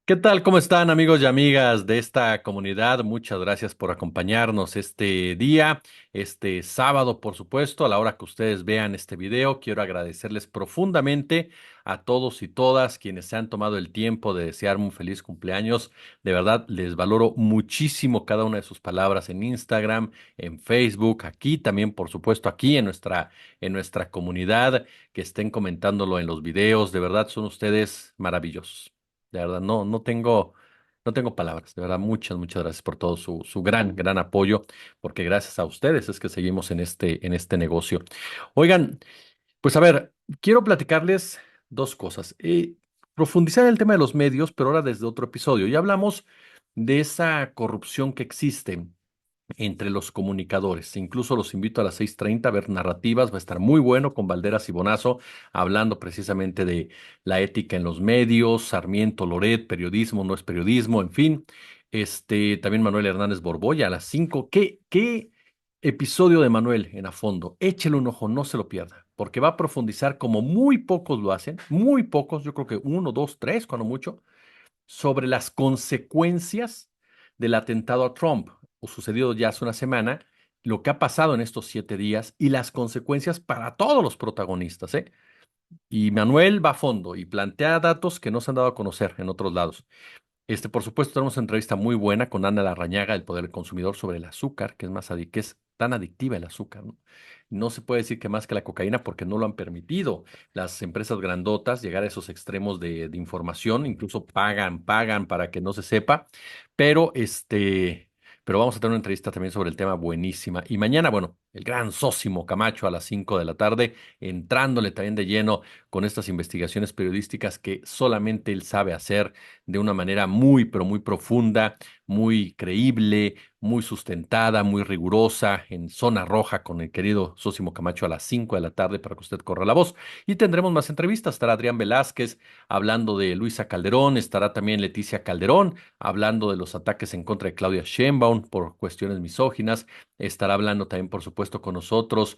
¿Qué tal? ¿Cómo están amigos y amigas de esta comunidad? Muchas gracias por acompañarnos este día, este sábado, por supuesto, a la hora que ustedes vean este video. Quiero agradecerles profundamente a todos y todas quienes se han tomado el tiempo de desearme un feliz cumpleaños. De verdad, les valoro muchísimo cada una de sus palabras en Instagram, en Facebook, aquí también, por supuesto, aquí en nuestra comunidad, que estén comentándolo en los videos. De verdad, son ustedes maravillosos. De verdad, no tengo palabras. De verdad, muchas gracias por todo su gran apoyo, porque gracias a ustedes es que seguimos en este negocio. Oigan, pues a ver, quiero platicarles dos cosas. Profundizar en el tema de los medios, pero ahora desde otro episodio. Ya hablamos de esa corrupción que existe entre los comunicadores. Incluso los invito a las 6:30 a ver narrativas. Va a estar muy bueno con Valderas y Bonazo, hablando precisamente de la ética en los medios, Sarmiento, Loret, periodismo, no es periodismo, en fin. También Manuel Hernández Borboya a las 5. ¿Qué episodio de Manuel en A Fondo? Échele un ojo, no se lo pierda, porque va a profundizar como muy pocos lo hacen, muy pocos, yo creo que uno, dos, tres, cuando mucho sobre las consecuencias del atentado a Trump, o sucedido ya hace una semana, lo que ha pasado en estos 7 días y las consecuencias para todos los protagonistas, ¿eh? Y Manuel va a fondo y plantea datos que no se han dado a conocer en otros lados. Por supuesto, tenemos una entrevista muy buena con Ana Larrañaga, del Poder del Consumidor, sobre el azúcar, que es tan adictiva el azúcar, ¿no? No se puede decir que más que la cocaína porque no lo han permitido las empresas grandotas llegar a esos extremos de información, incluso pagan para que no se sepa, pero pero vamos a tener una entrevista también sobre el tema buenísima. Y mañana, bueno, el gran Sósimo Camacho a las 5 de la tarde, entrándole también de lleno con estas investigaciones periodísticas que solamente él sabe hacer de una manera muy, pero muy profunda, muy creíble, muy sustentada, muy rigurosa, en zona roja con el querido Sósimo Camacho a las 5 de la tarde para que usted corra la voz. Y tendremos más entrevistas. Estará Adrián Velázquez hablando de Luisa Calderón, estará también Leticia Calderón hablando de los ataques en contra de Claudia Sheinbaum por cuestiones misóginas. Estará hablando también, por supuesto, con nosotros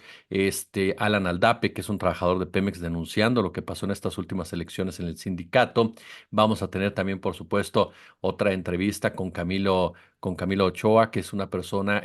Alan Aldape, que es un trabajador de Pemex, denunciando lo que pasó en estas últimas elecciones en el sindicato. Vamos a tener también, por supuesto, otra entrevista con Camilo Ochoa, que es una persona,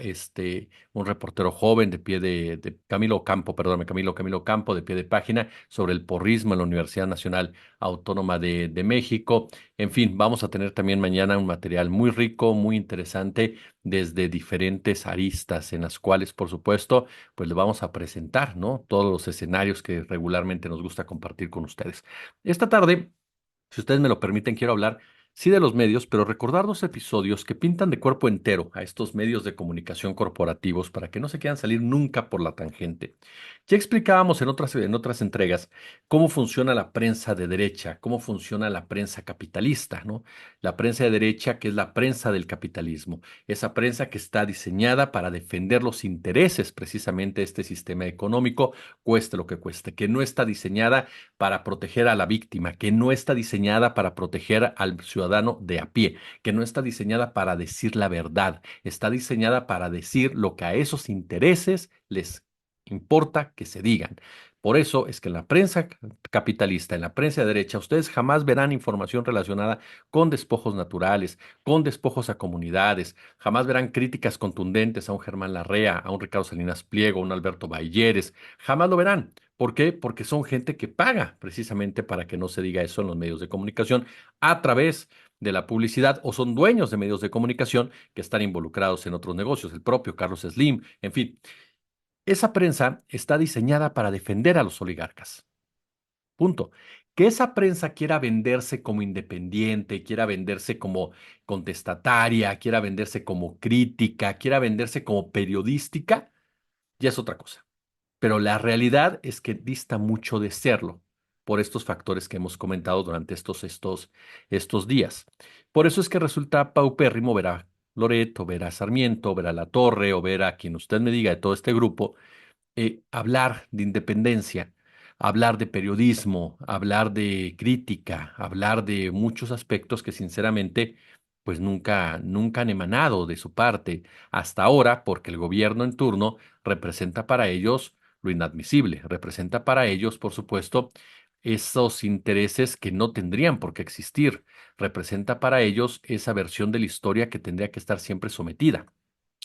un reportero joven de pie de Camilo Campo, perdóname, Camilo Campo, de pie de página, sobre el porrismo en la Universidad Nacional Autónoma de México. En fin, vamos a tener también mañana un material muy rico, muy interesante, desde diferentes aristas, en las cuales, por supuesto, pues le vamos a presentar, ¿no? Todos los escenarios que regularmente nos gusta compartir con ustedes. Esta tarde, si ustedes me lo permiten, quiero hablar, sí, de los medios, pero recordar dos episodios que pintan de cuerpo entero a estos medios de comunicación corporativos para que no se quieran salir nunca por la tangente. Ya explicábamos en otras entregas cómo funciona la prensa de derecha, cómo funciona la prensa capitalista, ¿no? La prensa de derecha, que es la prensa del capitalismo, esa prensa que está diseñada para defender los intereses precisamente de este sistema económico, cueste lo que cueste, que no está diseñada para proteger a la víctima, que no está diseñada para proteger al ciudadano de a pie, que no está diseñada para decir la verdad, está diseñada para decir lo que a esos intereses les importa que se digan. Por eso es que en la prensa capitalista, en la prensa de derecha, ustedes jamás verán información relacionada con despojos naturales, con despojos a comunidades, jamás verán críticas contundentes a un Germán Larrea, a un Ricardo Salinas Pliego, a un Alberto Bailleres, jamás lo verán. ¿Por qué? Porque son gente que paga precisamente para que no se diga eso en los medios de comunicación a través de la publicidad, o son dueños de medios de comunicación que están involucrados en otros negocios, el propio Carlos Slim, en fin. Esa prensa está diseñada para defender a los oligarcas. Punto. Que esa prensa quiera venderse como independiente, quiera venderse como contestataria, quiera venderse como crítica, quiera venderse como periodística, ya es otra cosa. Pero la realidad es que dista mucho de serlo por estos factores que hemos comentado durante estos días. Por eso es que resulta paupérrimo ver a Loreto, ver a Sarmiento, ver a La Torre o ver a quien usted me diga de todo este grupo, hablar de independencia, hablar de periodismo, hablar de crítica, hablar de muchos aspectos que sinceramente pues nunca han emanado de su parte hasta ahora, porque el gobierno en turno representa para ellos lo inadmisible, representa para ellos, por supuesto, esos intereses que no tendrían por qué existir. Representa para ellos esa versión de la historia que tendría que estar siempre sometida.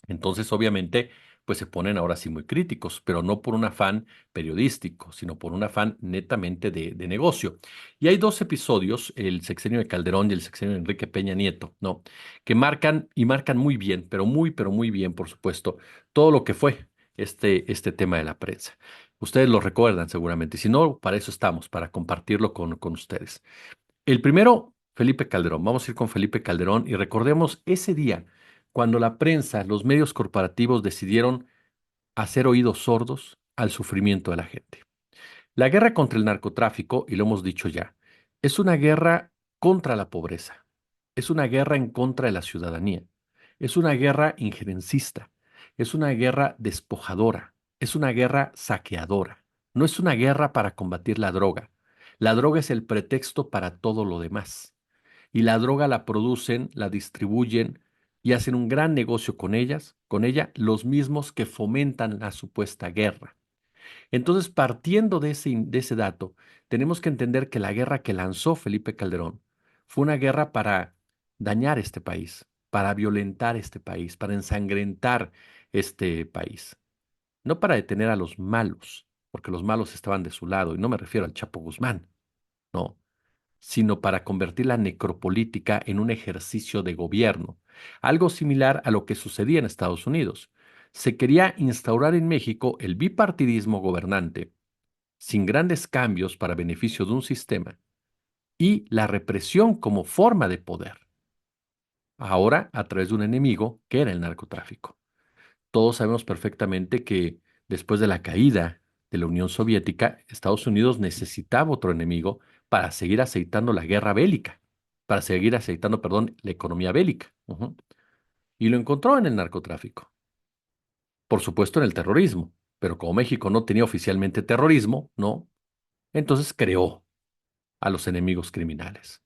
Entonces, obviamente, pues se ponen ahora sí muy críticos, pero no por un afán periodístico, sino por un afán netamente de negocio. Y hay dos episodios, el sexenio de Calderón y el sexenio de Enrique Peña Nieto, ¿no? Que marcan y marcan muy bien, pero muy bien, por supuesto, todo lo que fue este tema de la prensa. Ustedes lo recuerdan seguramente, y si no, para eso estamos, para compartirlo con ustedes. El primero, Felipe Calderón. Vamos a ir con Felipe Calderón y recordemos ese día cuando la prensa, los medios corporativos decidieron hacer oídos sordos al sufrimiento de la gente. La guerra contra el narcotráfico, y lo hemos dicho ya, es una guerra contra la pobreza, es una guerra en contra de la ciudadanía, es una guerra injerencista, es una guerra despojadora, es una guerra saqueadora, no es una guerra para combatir la droga. La droga es el pretexto para todo lo demás. Y la droga la producen, la distribuyen y hacen un gran negocio con ella, los mismos que fomentan la supuesta guerra. Entonces, partiendo de ese dato, tenemos que entender que la guerra que lanzó Felipe Calderón fue una guerra para dañar este país, para violentar este país, para ensangrentar este país. No para detener a los malos, porque los malos estaban de su lado, y no me refiero al Chapo Guzmán, no, sino para convertir la necropolítica en un ejercicio de gobierno, algo similar a lo que sucedía en Estados Unidos. Se quería instaurar en México el bipartidismo gobernante, sin grandes cambios para beneficio de un sistema, y la represión como forma de poder, ahora a través de un enemigo que era el narcotráfico. Todos sabemos perfectamente que después de la caída de la Unión Soviética, Estados Unidos necesitaba otro enemigo para seguir aceitando la guerra bélica, para seguir aceitando, perdón, la economía bélica. Ujú. Y lo encontró en el narcotráfico, por supuesto en el terrorismo, pero como México no tenía oficialmente terrorismo, ¿no? Entonces creó a los enemigos criminales.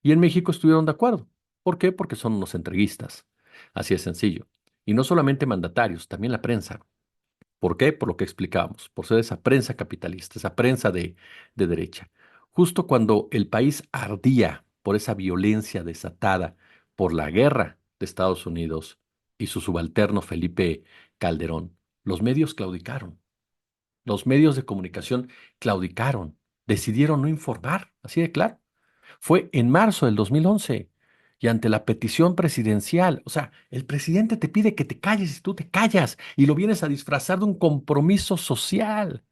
Y en México estuvieron de acuerdo. ¿Por qué? Porque son unos entreguistas. Así es sencillo. Y no solamente mandatarios, también la prensa. ¿Por qué? Por lo que explicábamos, por ser esa prensa capitalista, esa prensa de derecha. Justo cuando el país ardía por esa violencia desatada por la guerra de Estados Unidos y su subalterno Felipe Calderón, los medios claudicaron, los medios de comunicación claudicaron, decidieron no informar, así de claro. Fue en marzo del 2011 y ante la petición presidencial, o sea, el presidente te pide que te calles y tú te callas y lo vienes a disfrazar de un compromiso social,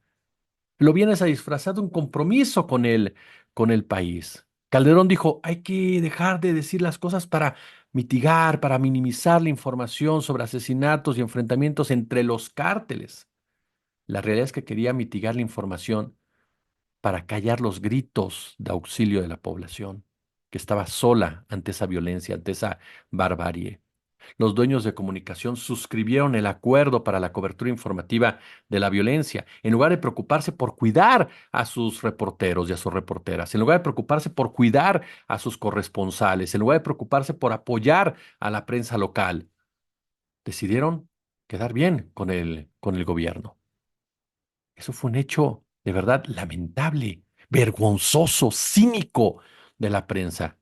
lo vienes a disfrazar de un compromiso con el país. Calderón dijo, hay que dejar de decir las cosas para mitigar, para minimizar la información sobre asesinatos y enfrentamientos entre los cárteles. La realidad es que quería mitigar la información para callar los gritos de auxilio de la población, que estaba sola ante esa violencia, ante esa barbarie. Los dueños de comunicación suscribieron el acuerdo para la cobertura informativa de la violencia, en lugar de preocuparse por cuidar a sus reporteros y a sus reporteras, en lugar de preocuparse por cuidar a sus corresponsales, en lugar de preocuparse por apoyar a la prensa local, decidieron quedar bien con el gobierno. Eso fue un hecho de verdad lamentable, vergonzoso, cínico de la prensa.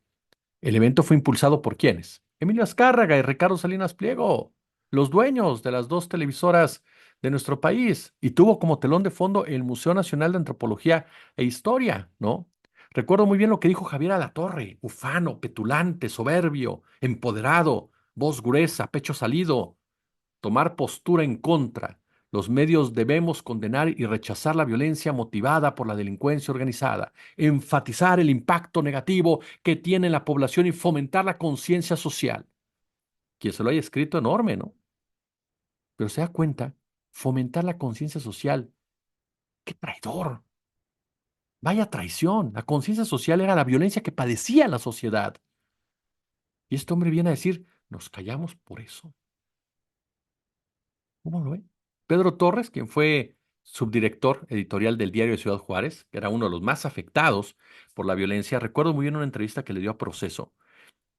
El evento fue impulsado por ¿quiénes? Emilio Azcárraga y Ricardo Salinas Pliego, los dueños de las dos televisoras de nuestro país, y tuvo como telón de fondo el Museo Nacional de Antropología e Historia, ¿no? Recuerdo muy bien lo que dijo Javier Alatorre, ufano, petulante, soberbio, empoderado, voz gruesa, pecho salido, tomar postura en contra. Los medios debemos condenar y rechazar la violencia motivada por la delincuencia organizada, enfatizar el impacto negativo que tiene en la población y fomentar la conciencia social. Quien se lo haya escrito, enorme, ¿no? Pero se da cuenta, fomentar la conciencia social. ¡Qué traidor! Vaya traición. La conciencia social era la violencia que padecía la sociedad. Y este hombre viene a decir, nos callamos por eso. ¿Cómo lo ve? Pedro Torres, quien fue subdirector editorial del Diario de Ciudad Juárez, que era uno de los más afectados por la violencia, recuerdo muy bien una entrevista que le dio a Proceso,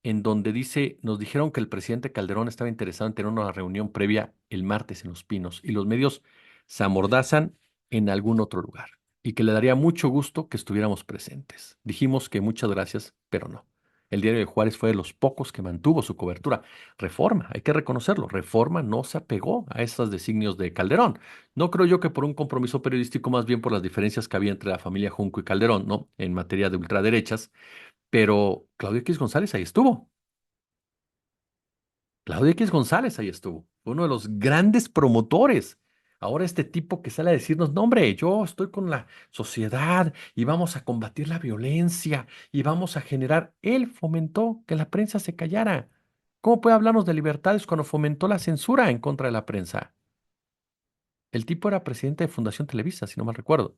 en donde dice, nos dijeron que el presidente Calderón estaba interesado en tener una reunión previa el martes en Los Pinos y los medios se amordazan en algún otro lugar. y que le daría mucho gusto que estuviéramos presentes. Dijimos que muchas gracias, pero no. El diario de Juárez fue de los pocos que mantuvo su cobertura. Reforma, hay que reconocerlo, Reforma no se apegó a esos designios de Calderón. No creo yo que por un compromiso periodístico, más bien por las diferencias que había entre la familia Junco y Calderón, ¿no? En materia de ultraderechas, pero Claudio X González ahí estuvo. Claudio X González ahí estuvo, fue uno de los grandes promotores. Ahora este tipo que sale a decirnos, no hombre, yo estoy con la sociedad y vamos a combatir la violencia y vamos a generar. Él fomentó que la prensa se callara. ¿Cómo puede hablarnos de libertades cuando fomentó la censura en contra de la prensa? El tipo era presidente de Fundación Televisa, si no mal recuerdo.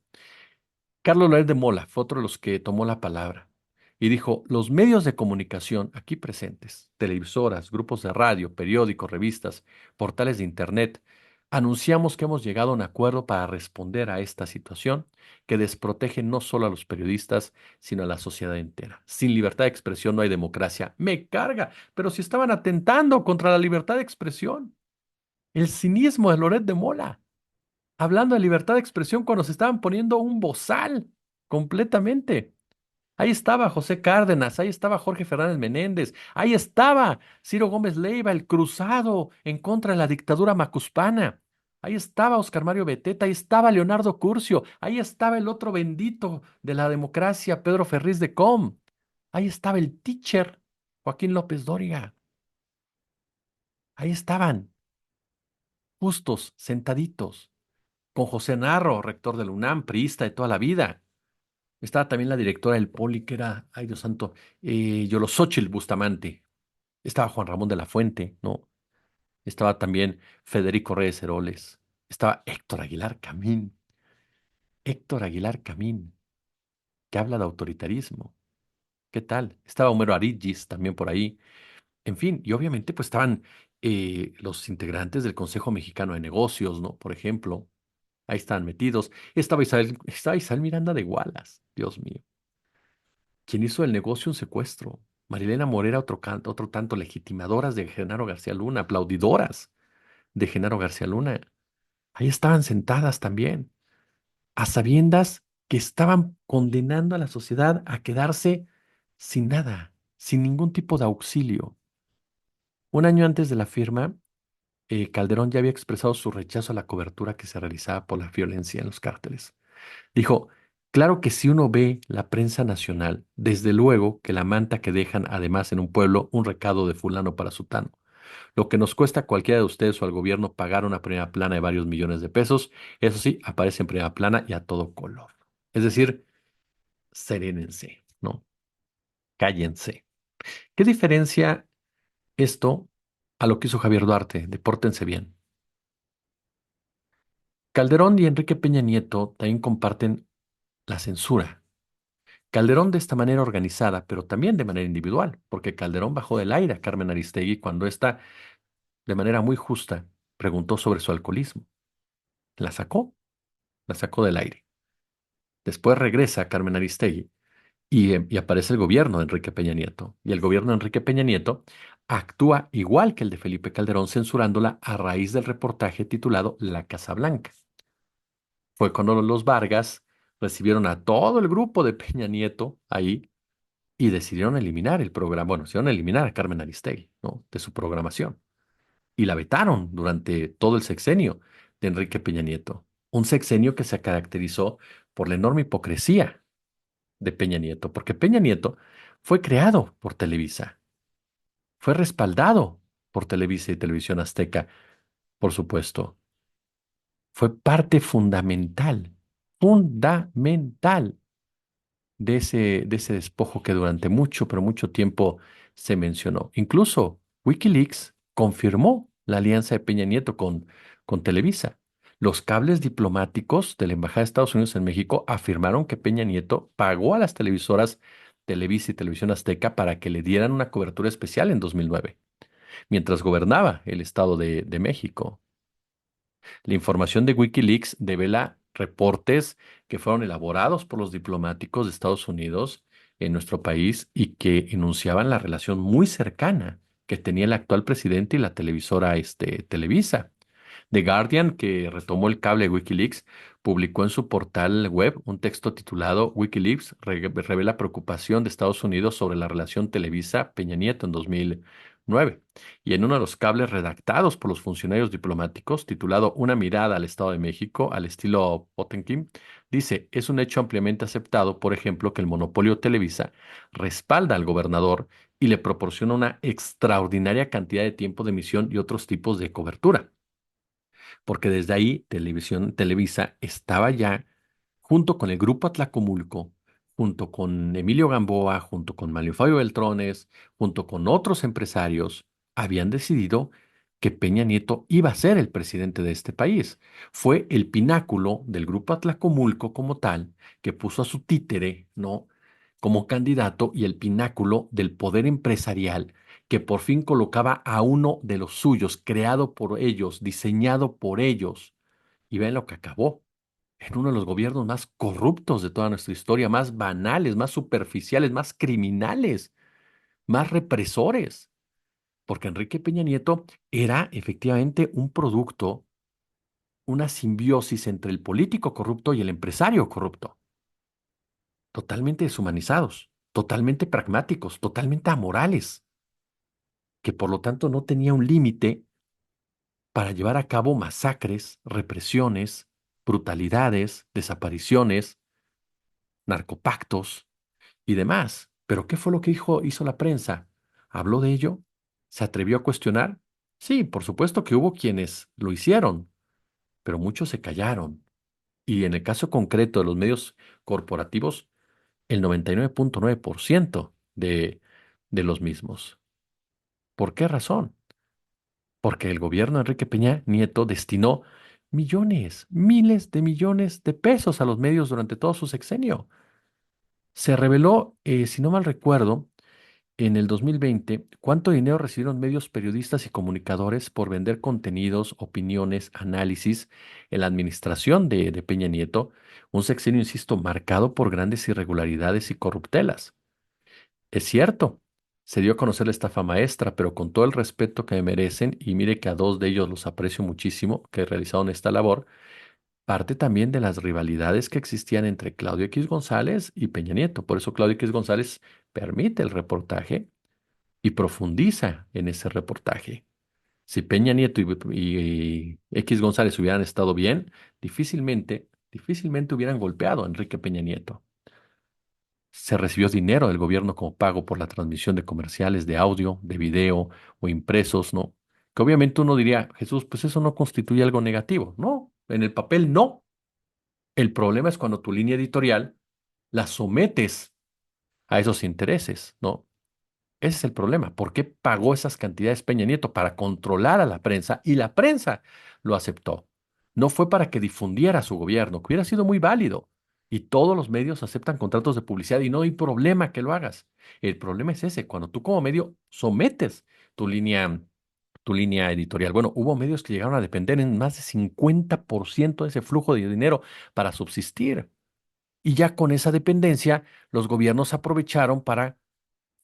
Carlos Loret de Mola fue otro de los que tomó la palabra y dijo, los medios de comunicación aquí presentes, televisoras, grupos de radio, periódicos, revistas, portales de Internet, anunciamos que hemos llegado a un acuerdo para responder a esta situación que desprotege no solo a los periodistas, sino a la sociedad entera. Sin libertad de expresión no hay democracia. Me carga, pero si estaban atentando contra la libertad de expresión. El cinismo de Loret de Mola hablando de libertad de expresión cuando se estaban poniendo un bozal completamente. Ahí estaba José Cárdenas, ahí estaba Jorge Fernández Menéndez, ahí estaba Ciro Gómez Leiva, el cruzado en contra de la dictadura macuspana. Ahí estaba Oscar Mario Beteta, ahí estaba Leonardo Curcio, ahí estaba el otro bendito de la democracia, Pedro Ferriz de Com. Ahí estaba el teacher, Joaquín López Dóriga. Ahí estaban, justos, sentaditos, con José Narro, rector del UNAM, priista de toda la vida. Estaba también la directora del Poli, que era, ay Dios santo, Yolosóchitl Bustamante. Estaba Juan Ramón de la Fuente, ¿no? Estaba también Federico Reyes Heroles. Estaba Héctor Aguilar Camín. Héctor Aguilar Camín, que habla de autoritarismo. ¿Qué tal? Estaba Homero Arigis también por ahí. En fin, y obviamente pues estaban los integrantes del Consejo Mexicano de Negocios, ¿no? Por ejemplo, ahí estaban metidos. Estaba Isabel Miranda de Gualas, Dios mío. Quien hizo el negocio un secuestro. Marilena Morera, otro tanto, legitimadoras de Genaro García Luna, aplaudidoras de Genaro García Luna. Ahí estaban sentadas también, a sabiendas que estaban condenando a la sociedad a quedarse sin nada, sin ningún tipo de auxilio. Un año antes de la firma, Calderón ya había expresado su rechazo a la cobertura que se realizaba por la violencia en los cárteles. Dijo, claro que si uno ve la prensa nacional, desde luego que la manta que dejan además en un pueblo un recado de fulano para sutano. Lo que nos cuesta a cualquiera de ustedes o al gobierno pagar una primera plana de varios millones de pesos, eso sí, aparece en primera plana y a todo color. Es decir, serénense, ¿no? Cállense. ¿Qué diferencia esto a lo que hizo Javier Duarte? Depórtense bien. Calderón y Enrique Peña Nieto también comparten la censura. Calderón de esta manera organizada, pero también de manera individual, porque Calderón bajó del aire a Carmen Aristegui cuando ésta, de manera muy justa, preguntó sobre su alcoholismo. La sacó, la sacó del aire. Después regresa Carmen Aristegui y aparece el gobierno de Enrique Peña Nieto. Y el gobierno de Enrique Peña Nieto actúa igual que el de Felipe Calderón, censurándola a raíz del reportaje titulado La Casa Blanca. Fue cuando los Vargas recibieron a todo el grupo de Peña Nieto ahí y decidieron eliminar el programa, bueno, decidieron eliminar a Carmen Aristegui, ¿no? De su programación. Y la vetaron durante todo el sexenio de Enrique Peña Nieto. Un sexenio que se caracterizó por la enorme hipocresía de Peña Nieto, porque Peña Nieto fue creado por Televisa, fue respaldado por Televisa y Televisión Azteca, por supuesto. Fue parte fundamental de ese despojo que durante mucho, pero mucho tiempo se mencionó. Incluso Wikileaks confirmó la alianza de Peña Nieto con Televisa. Los cables diplomáticos de la Embajada de Estados Unidos en México afirmaron que Peña Nieto pagó a las televisoras Televisa y Televisión Azteca para que le dieran una cobertura especial en 2009, mientras gobernaba el Estado de México. La información de Wikileaks devela reportes que fueron elaborados por los diplomáticos de Estados Unidos en nuestro país y que enunciaban la relación muy cercana que tenía el actual presidente y la televisora Televisa. The Guardian, que retomó el cable de Wikileaks, publicó en su portal web un texto titulado WikiLeaks revela preocupación de Estados Unidos sobre la relación Televisa-Peña Nieto en 2009. Y en uno de los cables redactados por los funcionarios diplomáticos, titulado Una mirada al Estado de México, al estilo Potemkin, dice, es un hecho ampliamente aceptado, por ejemplo, que el monopolio Televisa respalda al gobernador y le proporciona una extraordinaria cantidad de tiempo de emisión y otros tipos de cobertura, porque desde ahí Televisa estaba ya junto con el Grupo Atlacomulco, junto con Emilio Gamboa, junto con Manlio Fabio Beltrones, junto con otros empresarios, habían decidido que Peña Nieto iba a ser el presidente de este país. Fue el pináculo del Grupo Atlacomulco como tal, que puso a su títere, ¿no? como candidato y el pináculo del poder empresarial que por fin colocaba a uno de los suyos, creado por ellos, diseñado por ellos. Y ven lo que acabó en uno de los gobiernos más corruptos de toda nuestra historia, más banales, más superficiales, más criminales, más represores, porque Enrique Peña Nieto era efectivamente un producto, una simbiosis entre el político corrupto y el empresario corrupto, totalmente deshumanizados, totalmente pragmáticos, totalmente amorales, que por lo tanto no tenía un límite para llevar a cabo masacres, represiones, brutalidades, desapariciones, narcopactos y demás. Pero ¿qué fue lo que hizo la prensa? ¿Habló de ello? ¿Se atrevió a cuestionar? Sí, por supuesto que hubo quienes lo hicieron, pero muchos se callaron. Y en el caso concreto de los medios corporativos, el 99.9% de los mismos. ¿Por qué razón? Porque el gobierno de Enrique Peña Nieto destinó millones, miles de millones de pesos a los medios durante todo su sexenio. Se reveló, si no mal recuerdo, en el 2020, ¿cuánto dinero recibieron medios periodistas y comunicadores por vender contenidos, opiniones, análisis en la administración de Peña Nieto? Un sexenio, insisto, marcado por grandes irregularidades y corruptelas. Es cierto, se dio a conocer la estafa maestra, pero con todo el respeto que me merecen, y mire que a dos de ellos los aprecio muchísimo, que realizaron esta labor, parte también de las rivalidades que existían entre Claudio X González y Peña Nieto. Por eso Claudio X González permite el reportaje y profundiza en ese reportaje. Si Peña Nieto y X González hubieran estado bien, difícilmente hubieran golpeado a Enrique Peña Nieto. Se recibió dinero del gobierno como pago por la transmisión de comerciales de audio, de video o impresos, ¿no? Que obviamente uno diría, Jesús, pues eso no constituye algo negativo. No, en el papel no. El problema es cuando tu línea editorial la sometes a esos intereses, ¿no? Ese es el problema. ¿Por qué pagó esas cantidades Peña Nieto? Para controlar a la prensa y la prensa lo aceptó. No fue para que difundiera su gobierno, que hubiera sido muy válido. Y todos los medios aceptan contratos de publicidad y no hay problema que lo hagas. El problema es ese, cuando tú como medio sometes tu línea, tu línea editorial. Bueno, hubo medios que llegaron a depender en más de 50% de ese flujo de dinero para subsistir. Y ya con esa dependencia, los gobiernos aprovecharon para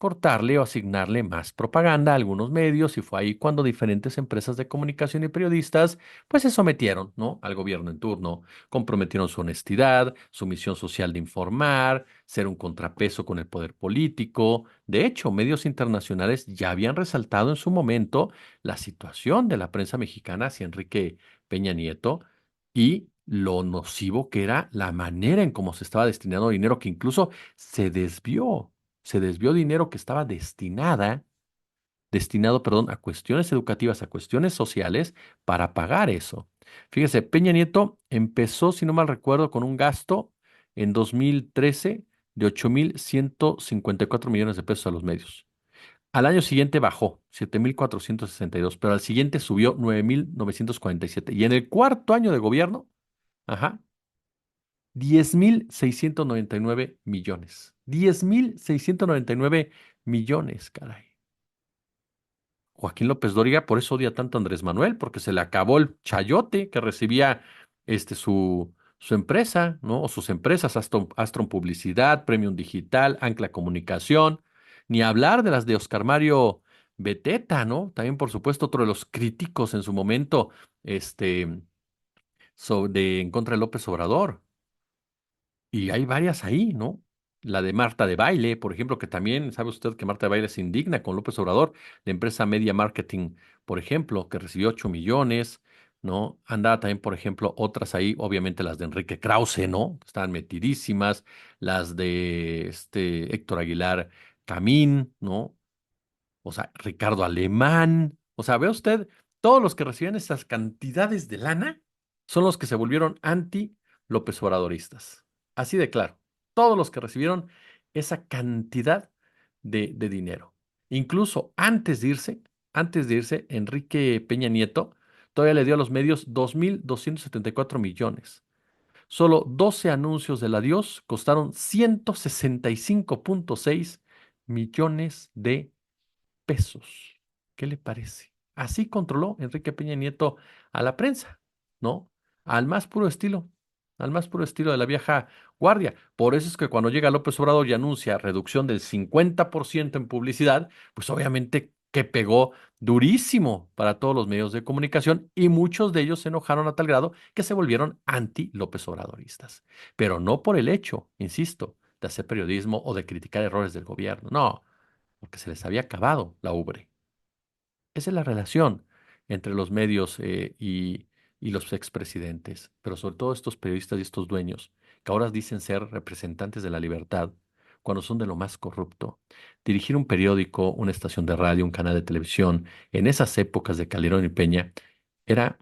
cortarle o asignarle más propaganda a algunos medios y fue ahí cuando diferentes empresas de comunicación y periodistas pues se sometieron, ¿no? al gobierno en turno, comprometieron su honestidad, su misión social de informar, ser un contrapeso con el poder político. De hecho, medios internacionales ya habían resaltado en su momento la situación de la prensa mexicana hacia Enrique Peña Nieto y lo nocivo que era la manera en cómo se estaba destinando dinero que incluso se desvió dinero que estaba destinado, perdón, a cuestiones educativas, a cuestiones sociales, para pagar eso. Fíjese, Peña Nieto empezó, si no mal recuerdo, con un gasto en 2013 de 8.154 millones de pesos a los medios. Al año siguiente bajó 7.462, pero al siguiente subió 9.947. Y en el cuarto año de gobierno, ajá, 10.699 millones. 10.699 millones, caray. Joaquín López Dóriga, por eso odia tanto a Andrés Manuel, porque se le acabó el chayote que recibía su empresa, ¿no? O sus empresas, Astron Publicidad, Premium Digital, Ancla Comunicación, ni hablar de las de Oscar Mario Beteta, ¿no? También, por supuesto, otro de los críticos en su momento, este, en contra de López Obrador. Y hay varias ahí, ¿no? La de Marta de Baile, por ejemplo, que también, ¿sabe usted que Marta de Baile se indigna con López Obrador? La empresa Media Marketing, por ejemplo, que recibió 8 millones, ¿no? Anda también, por ejemplo, otras ahí, obviamente las de Enrique Krause, ¿no? Están metidísimas, las de Héctor Aguilar Camín, ¿no? O sea, Ricardo Alemán. O sea, ve usted, todos los que reciben estas cantidades de lana son los que se volvieron anti-López Obradoristas. Así de claro. Todos los que recibieron esa cantidad de dinero. Incluso antes de irse, Enrique Peña Nieto todavía le dio a los medios 2.274 millones. Solo 12 anuncios del adiós costaron 165.6 millones de pesos. ¿Qué le parece? Así controló Enrique Peña Nieto a la prensa, ¿no? Al más puro estilo, al más puro estilo de la vieja guardia. Por eso es que cuando llega López Obrador y anuncia reducción del 50% en publicidad, pues obviamente que pegó durísimo para todos los medios de comunicación y muchos de ellos se enojaron a tal grado que se volvieron anti-López Obradoristas. Pero no por el hecho, insisto, de hacer periodismo o de criticar errores del gobierno, no, porque se les había acabado la ubre. Esa es la relación entre los medios y los expresidentes, pero sobre todo estos periodistas y estos dueños, que ahora dicen ser representantes de la libertad, cuando son de lo más corrupto. Dirigir un periódico, una estación de radio, un canal de televisión, en esas épocas de Calderón y Peña, era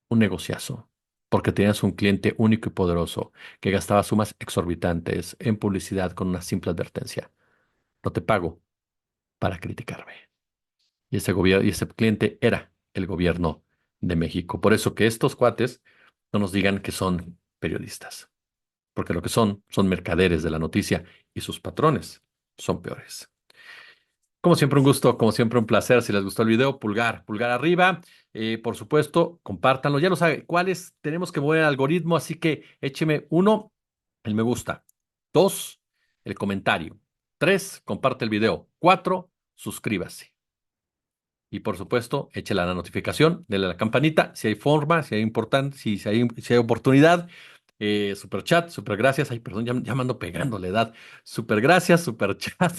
un negociazo, porque tenías un cliente único y poderoso que gastaba sumas exorbitantes en publicidad con una simple advertencia. No te pago para criticarme. Y ese gobierno, y ese cliente era el gobierno de México. Por eso que estos cuates no nos digan que son periodistas, porque lo que son mercaderes de la noticia y sus patrones son peores. Como siempre, un gusto, como siempre, un placer. Si les gustó el video, pulgar arriba. Por supuesto, compártanlo. Ya lo sabe, ¿cuáles tenemos que mover el algoritmo? Así que écheme uno, el me gusta. Dos, el comentario. Tres, comparte el video. Cuatro, suscríbase. Y por supuesto, échale a la notificación, dele a la campanita, si hay forma, si hay importante, si hay oportunidad. Super chat, super gracias. Ay, perdón, ya me ando pegando la edad. Super gracias, super chat.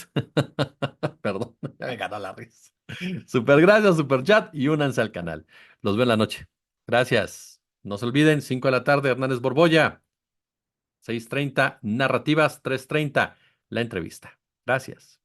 Perdón, ya me ganó la risa. Super gracias, super chat y únanse al canal. Los veo en la noche. Gracias. No se olviden, 5 de la tarde, Hernández Borbolla, 6:30 narrativas, 3:30 la entrevista. Gracias.